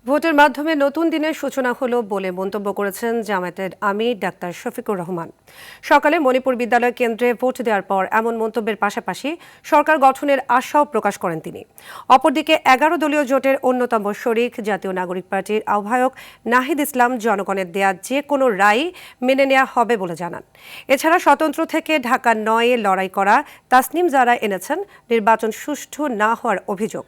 ভোটের মাধ্যমে নতুন দিনের সূচনা হলো বলে মন্তব্য করেছেন জামায়াতের আমির ডাক্তার শফিকুর রহমান। সকালে মণিপুর বিদ্যালয় কেন্দ্রে ভোট দেওয়ার পর এমন মন্তব্যের পাশাপাশি সরকার গঠনের আশাও প্রকাশ করেন তিনি। অপরদিকে 11 দলীয় জোটের অন্যতম শরিক জাতীয় নাগরিক পার্টির আহ্বায়ক নাহিদ ইসলাম জনগণের দেয়া যে কোনো রায় মেনে নেওয়া হবে বলে জানান। এছাড়া স্বতন্ত্র থেকে ঢাকা 9-এ লড়াই করা তাসনিম জারা এনেছেন নির্বাচন সুষ্ঠু না হওয়ার অভিযোগ।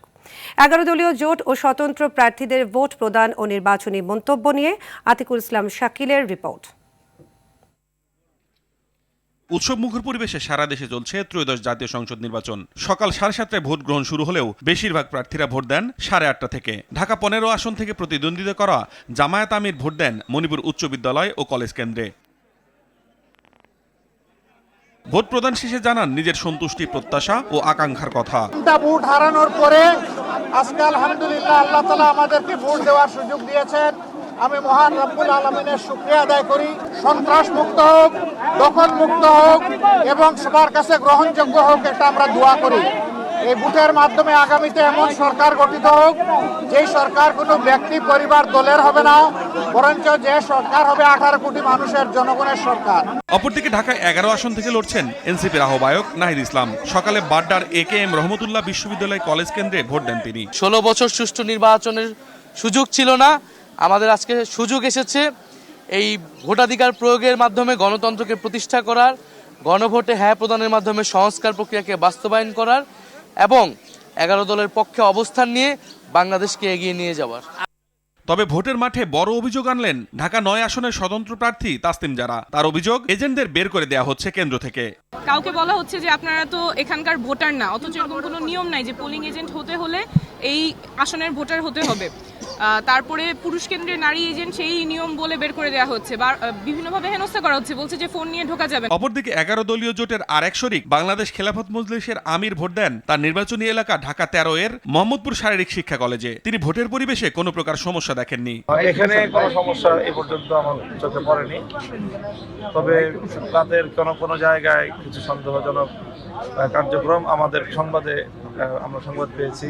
11 দলীয় জোট ও স্বতন্ত্র প্রার্থীদের ভোট প্রদান ও নির্বাচনী মন্তব্য নিয়ে আতিকুল ইসলাম শাকিলের রিপোর্ট। উৎসব মুখর পরিবেশে সারা দেশে চলছে ত্রয়োদশ জাতীয় সংসদ নির্বাচন। সকাল 7:30টায় ভোট গ্রহণ শুরু হলেও বেশিরভাগ প্রার্থীরা ভোট দেন 8:30টা থেকে। ঢাকা 15 আসন থেকে প্রতিদ্বন্দ্বিতা করা জামায়াত আমির ভোট দেন মণিপুর উচ্চ বিদ্যালয় ও কলেজ কেন্দ্রে। ভোট প্রদান শেষে জানান নিজের সন্তুষ্টি, প্রত্যাশা ও আকাঙ্ক্ষার কথা। ভোট হারানোর পরে আজকে আলহামদুলিল্লাহ আল্লাহ তাআলা আমাদেরকে ভোট দেওয়ার সুযোগ দিয়েছেন। আমি মহান রব্বুল আলামিনের শুকরিয়া আদায় করি। সন্ত্রাস মুক্ত হোক, দখল মুক্ত হোক এবং সবার কাছে গ্রহণযোগ্য হোক, এটা আমরা দোয়া করি। এই ভোটের মাধ্যমে আগামীতে এমন সরকার গঠিত হোক যেই সরকার কোনো ব্যক্তি, পরিবার, দলের হবে না, বরঞ্চ যে সরকার হবে 18 কোটি মানুষের, জনগণের সরকার। অপরদিকে ঢাকায় 11 আসন থেকে লড়ছেন এনসিপির আহ্বায়ক নাহিদ ইসলাম। সকালে বাড্ডার AKM রহমতুল্লাহ বিশ্ববিদ্যালয় কলেজ কেন্দ্রে ভোট দেন তিনি। 16 বছর সুষ্ঠু নির্বাচনের সুযোগ ছিল না, আমাদের আজকে সুযোগ এসেছে এই ভোটাধিকার প্রয়োগের মাধ্যমে গণতন্ত্রকে প্রতিষ্ঠা করার, গণভোটে হ্যাঁ প্রদানের মাধ্যমে সংস্কার প্রক্রিয়াকে বাস্তবায়ন করার এবং 11 দলের পক্ষে অবস্থান নিয়ে বাংলাদেশকে এগিয়ে নিয়ে যাওয়ার। তবে ভোটের মাঠে বড় অভিযোগ আনলেন ঢাকা 9 আসনের স্বতন্ত্র প্রার্থী তাসনিম জারা। তার অভিযোগ, এজেন্টদের বের করে দেওয়া হচ্ছে কেন্দ্র থেকে। কাউকে বলা হচ্ছে যে আপনারা তো এখানকার ভোটার না, অথচ এরকম কোনো নিয়ম নাই যে পোলিং এজেন্ট হতে হলে এই আসনের ভোটার হতে হবে। তারপরে পুরুষ কেন্দ্রের নারী এজেন্ট সেই নিয়ম বলে বের করে দেওয়া হচ্ছে বা বিভিন্নভাবে হেনস্থা করা হচ্ছে, বলছে যে ফোন নিয়ে ঢোকা যাবে। অপরদিকে 11 দলীয় জোটের আরেক শরিক বাংলাদেশ খেলাফত মজলিসের আমির ভোট দেন তার নির্বাচনী এলাকা ঢাকা 13 এর মোহাম্মদপুর শারীরিক শিক্ষা কলেজে। তিনি ভোটের পরিবেশে কোনো প্রকার সমস্যা দেখেননি। এখানে কোনো সমস্যা এ পর্যন্ত আমার চোখে পড়েনি, তবে রাতের কোনো জায়গায় কিছু সন্দেহজনক কার্যক্রম আমাদের সংবাদে আমরা সংবাদ পেয়েছি।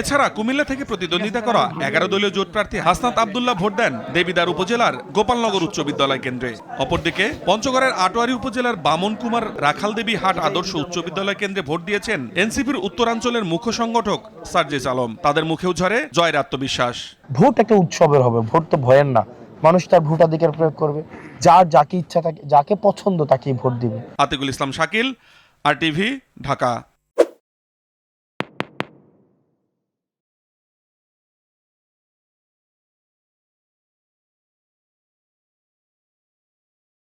এছাড়া কুমিল্লা থেকে প্রতিদ্বন্দ্বিতা করা 11 দলীয় জোট প্রার্থী হাসনাত আব্দুল্লাহ ভোট দেন দেবিদ্বার উপজেলার গোপালনগর উচ্চ বিদ্যালয় কেন্দ্রে। অপরদিকে পঞ্চগড়ের আটোয়ারী উপজেলার বামন কুমার রাখালদেবী হাট আদর্শ উচ্চ বিদ্যালয় কেন্দ্রে ভোট দিয়েছেন এনসিপির উত্তরাঞ্চলের মুখ্য সংগঠক সার্জিস আলম। তাদের মুখেও ঝরে জয়ের আত্মবিশ্বাস। ভোট একটা উৎসবের হবে, ভোট তো ভয়ের না। মানুষ তার ভোটাধিকার প্রয়োগ করবে, যার যাকে ইচ্ছা থাকে, যাকে পছন্দ তাকেই ভোট দিবে। আতিকুল ইসলাম শাকিল, RTV, ঢাকা।